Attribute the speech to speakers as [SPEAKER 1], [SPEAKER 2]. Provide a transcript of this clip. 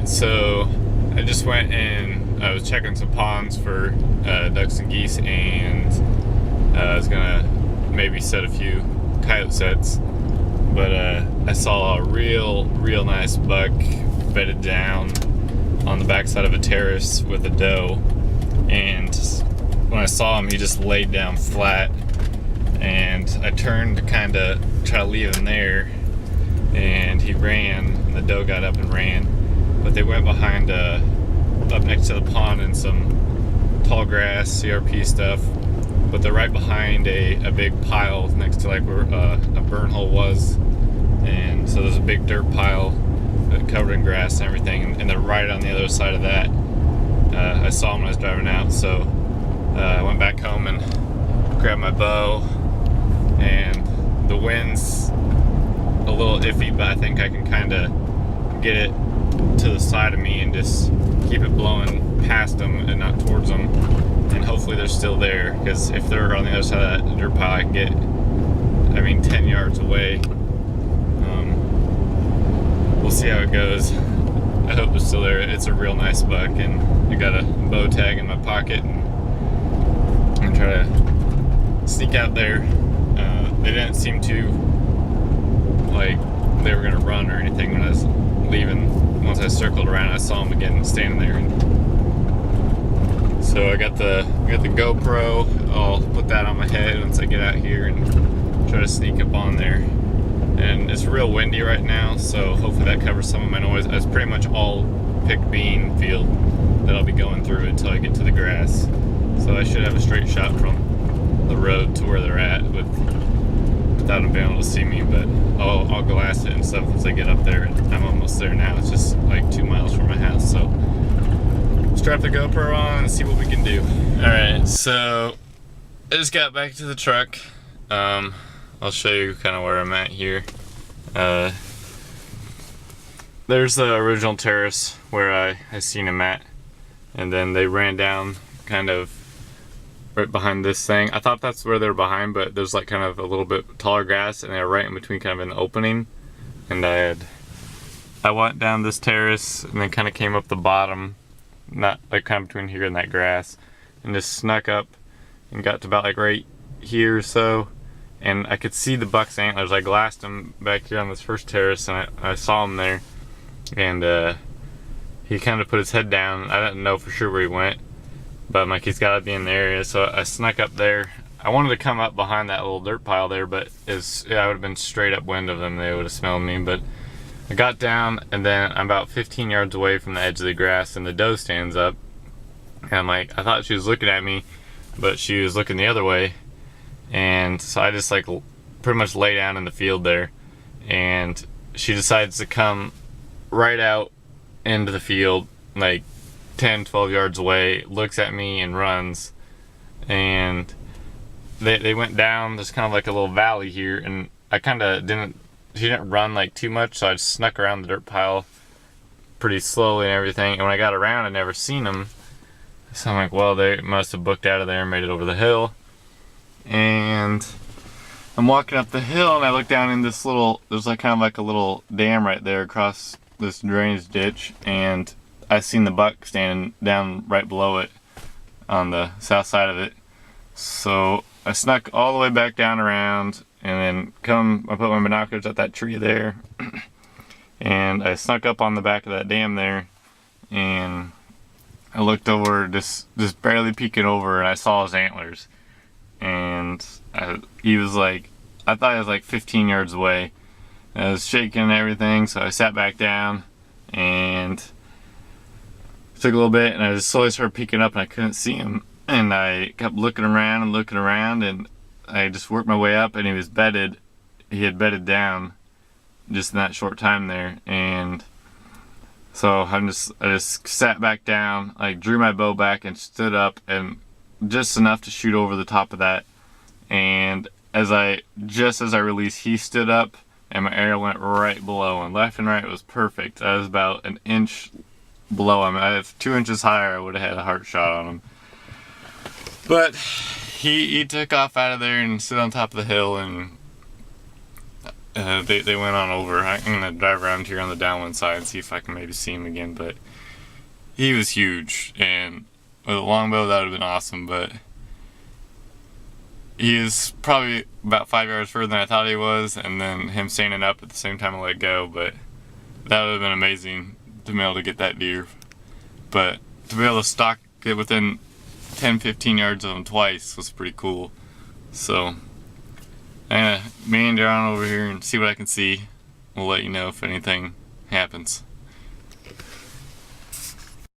[SPEAKER 1] Alright, so I just went and I was checking some ponds for ducks and geese, and I was gonna maybe set a few coyote sets, but I saw a real nice buck bedded down on the backside of a terrace with a doe, and when I saw him, he just laid down flat, and I turned to kind of try to leave him there, and he ran, and the doe got up and ran, but they went behind up next to the pond in some tall grass, CRP stuff, but they're right behind a big pile next to like where a burn hole was, and so there's a big dirt pile covered in grass and everything, and they're right on the other side of that. I saw them when I was driving out, so I went back home and grabbed my bow, and the wind's a little iffy, but I think I can kind of get it to the side of me and just keep it blowing past them and not towards them, and hopefully they're still there, because if they're on the other side of that dirt pile, I can get, 10 yards away. We'll see how it goes. I hope they're still there. It's a real nice buck, and I got a bow tag in my pocket, and I'm gonna try to sneak out there. They didn't seem to like they were gonna run or anything when I was leaving. Once I circled around, I saw them again standing there. And so I got the GoPro. I'll put that on my head once I get out here and try to sneak up on there. And it's real windy right now, so hopefully that covers some of my noise. It's pretty much all picked bean field that I'll be going through until I get to the grass. So I should have a straight shot from the road to where they're at without them being able to see me, but I'll glass it and stuff once I get up there, and I'm almost there now. It's just like 2 miles from my house, so strap the GoPro on and see what we can do. Alright, so I just got back to the truck. I'll show you kind of where I'm at here. There's the original terrace where I seen him at, and then they ran down kind of right behind this thing. I thought that's where they're behind, but there's like kind of a little bit taller grass, and they're right in between kind of an opening. And I went down this terrace and then kind of came up the bottom, not like kind of between here and that grass, and just snuck up and got to about like right here or so. And I could see the buck's antlers. I glassed him back here on this first terrace, and I saw him there. And he kind of put his head down. I didn't know for sure where he went, but I'm like, he's got to be in the area. So I snuck up there. I wanted to come up behind that little dirt pile there, but I would have been straight upwind of them. They would have smelled me. But I got down, and then I'm about 15 yards away from the edge of the grass, and the doe stands up. And I'm like, I thought she was looking at me, but she was looking the other way. And so I just like pretty much lay down in the field there, and she decides to come right out into the field like 10-12 yards away, looks at me and runs. And they went down there's kind of like a little valley here, and I kind of she didn't run like too much, so I just snuck around the dirt pile pretty slowly and everything. And when I got around, I never seen them, so I'm like, well, they must have booked out of there and made it over the hill. And I'm walking up the hill, and I look down in this there's like kind of like a little dam right there across this drainage ditch, and I seen the buck standing down right below it on the south side of it. So I snuck all the way back down around, and then I put my binoculars at that tree there, and I snuck up on the back of that dam there, and I looked over, just barely peeking over, and I saw his antlers. And he was like, I thought he was like 15 yards away. I was shaking and everything, so I sat back down and took a little bit, and I just slowly started peeking up, and I couldn't see him. And I kept looking around, and I just worked my way up, and he had bedded down just in that short time there. And so I just sat back down, like drew my bow back and stood up, and just enough to shoot over the top of that. And just as I released, he stood up, and my arrow went right below, and left and right. It was perfect. I was about an inch below him. If 2 inches higher, I would have had a heart shot on him. But he took off out of there and stood on top of the hill, and they went on over. I'm gonna drive around here on the downwind side and see if I can maybe see him again, but he was huge, and with a longbow that would have been awesome, but he is probably about 5 yards further than I thought he was, and then him standing up at the same time I let go, but that would have been amazing to be able to get that deer. But to be able to stalk it within 10-15 yards of him twice was pretty cool. So I'm gonna meander on over here and see what I can see. We'll let you know if anything happens.